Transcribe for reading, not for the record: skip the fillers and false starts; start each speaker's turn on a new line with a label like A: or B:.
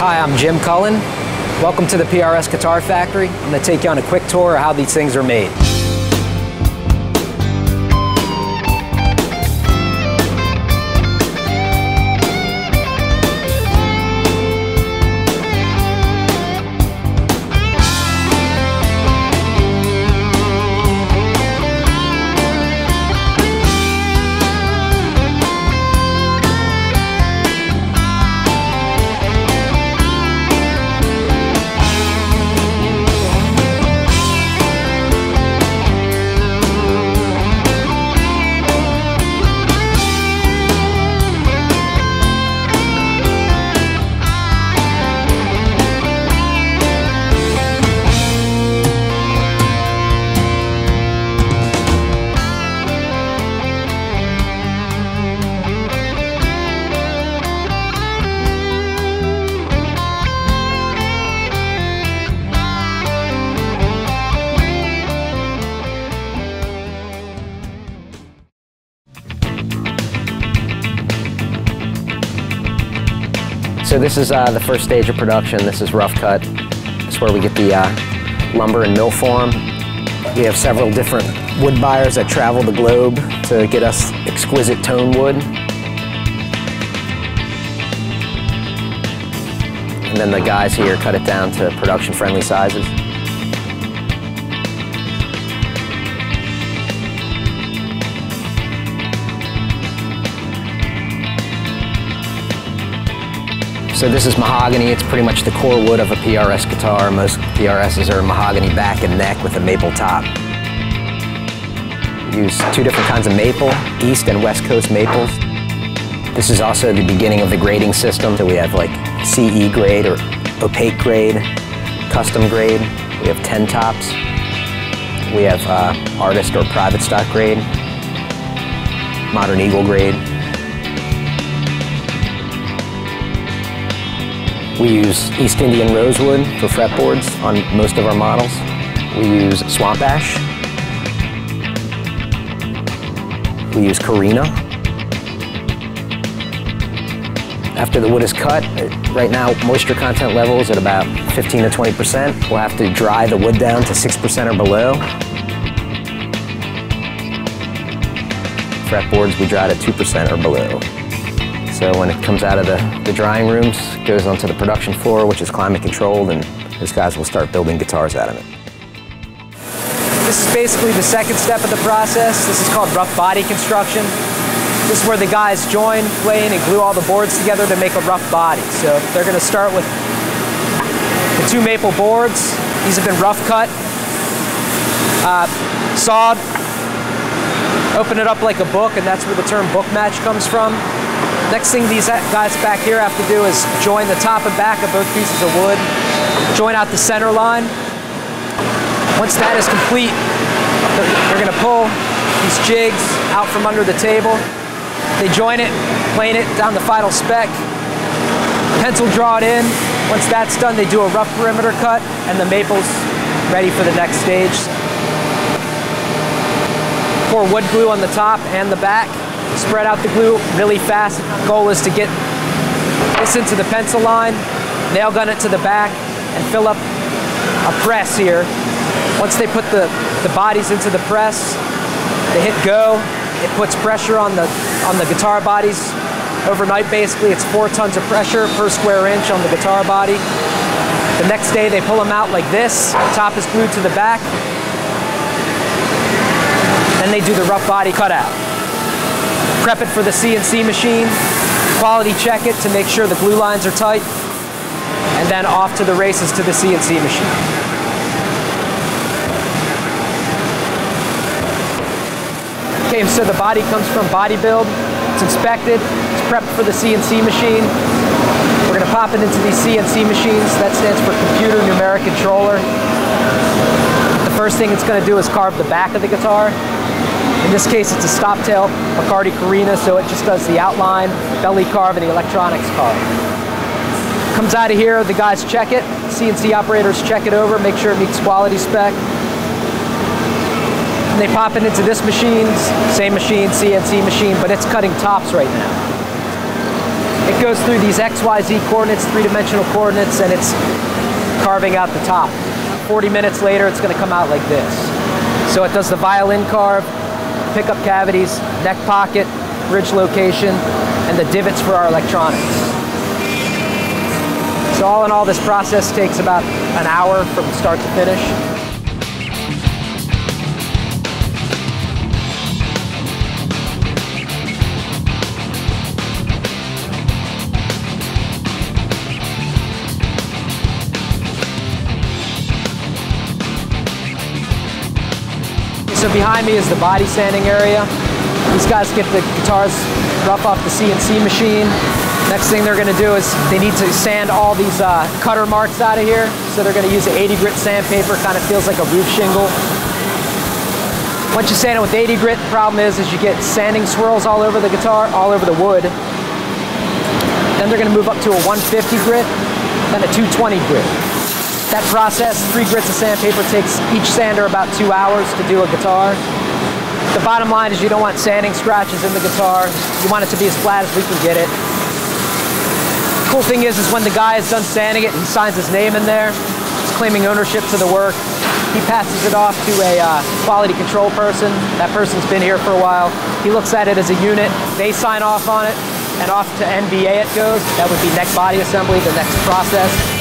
A: Hi, I'm Jim Cullen. Welcome to the PRS Guitar Factory. I'm going to take you on a quick tour of how these things are made. So this is the first stage of production. This is rough cut. This is where we get the lumber in mill form. We have several different wood buyers that travel the globe to get us exquisite tone wood. And then the guys here cut it down to production-friendly sizes. So this is mahogany. It's pretty much the core wood of a PRS guitar. Most PRSs are mahogany back and neck with a maple top. We use two different kinds of maple, East and West Coast maples. This is also the beginning of the grading system. So we have like CE grade or opaque grade, custom grade. We have 10 tops. We have artist or private stock grade, modern eagle grade. We use East Indian rosewood for fretboards on most of our models. We use swamp ash. We use Carina. After the wood is cut, right now moisture content level is at about 15 to 20%. We'll have to dry the wood down to 6% or below. Fretboards we dry to 2% or below. So when it comes out of the drying rooms, it goes onto the production floor, which is climate controlled, and these guys will start building guitars out of it. This is basically the second step of the process. This is called rough body construction. This is where the guys join, plane, and glue all the boards together to make a rough body. So they're going to start with the two maple boards. These have been rough cut, sawed, open it up like a book, and that's where the term book match comes from. Next thing these guys back here have to do is join the top and back of both pieces of wood, join out the center line. Once that is complete, they're going to pull these jigs out from under the table. They join it, plane it down the final spec, pencil draw it in. Once that's done, they do a rough perimeter cut, and the maple's ready for the next stage. Pour wood glue on the top and the back. Spread out the glue really fast. The goal is to get this into the pencil line, nail gun it to the back, and fill up a press here. Once they put the bodies into the press, they hit go. It puts pressure on the guitar bodies. Overnight, basically, it's 4 tons of pressure per square inch on the guitar body. The next day, they pull them out like this. The top is glued to the back. Then they do the rough body cutout. Prep it for the CNC machine, quality check it to make sure the glue lines are tight, and then off to the races to the CNC machine. Okay, so the body comes from Body Build. It's inspected, it's prepped for the CNC machine. We're going to pop it into these CNC machines. That stands for Computer Numeric Controller. The first thing it's going to do is carve the back of the guitar. In this case, it's a stop-tail McCarty Carina, so it just does the outline, belly carve, and the electronics carve. Comes out of here, the guys check it. CNC operators check it over, make sure it meets quality spec. And they pop it into this machine, same machine, CNC machine, but it's cutting tops right now. It goes through these XYZ coordinates, three-dimensional coordinates, and it's carving out the top. 40 minutes later, it's going to come out like this. So it does the violin carve, pickup cavities, neck pocket, bridge location, and the divots for our electronics. So all in all, this process takes about an hour from start to finish. So behind me is the body sanding area. These guys get the guitars rough off the CNC machine. Next thing they're going to do is they need to sand all these cutter marks out of here. So they're going to use an 80 grit sandpaper, kind of feels like a roof shingle. Once you sand it with 80 grit, the problem is you get sanding swirls all over the guitar, all over the wood. Then they're going to move up to a 150 grit, then a 220 grit. That process, 3 grits of sandpaper, takes each sander about 2 hours to do a guitar. The bottom line is you don't want sanding scratches in the guitar. You want it to be as flat as we can get it. The cool thing is when the guy is done sanding it, he signs his name in there. He's claiming ownership to the work. He passes it off to a quality control person. That person's been here for a while. He looks at it as a unit. They sign off on it, and off to NBA it goes. That would be neck body assembly, the next process.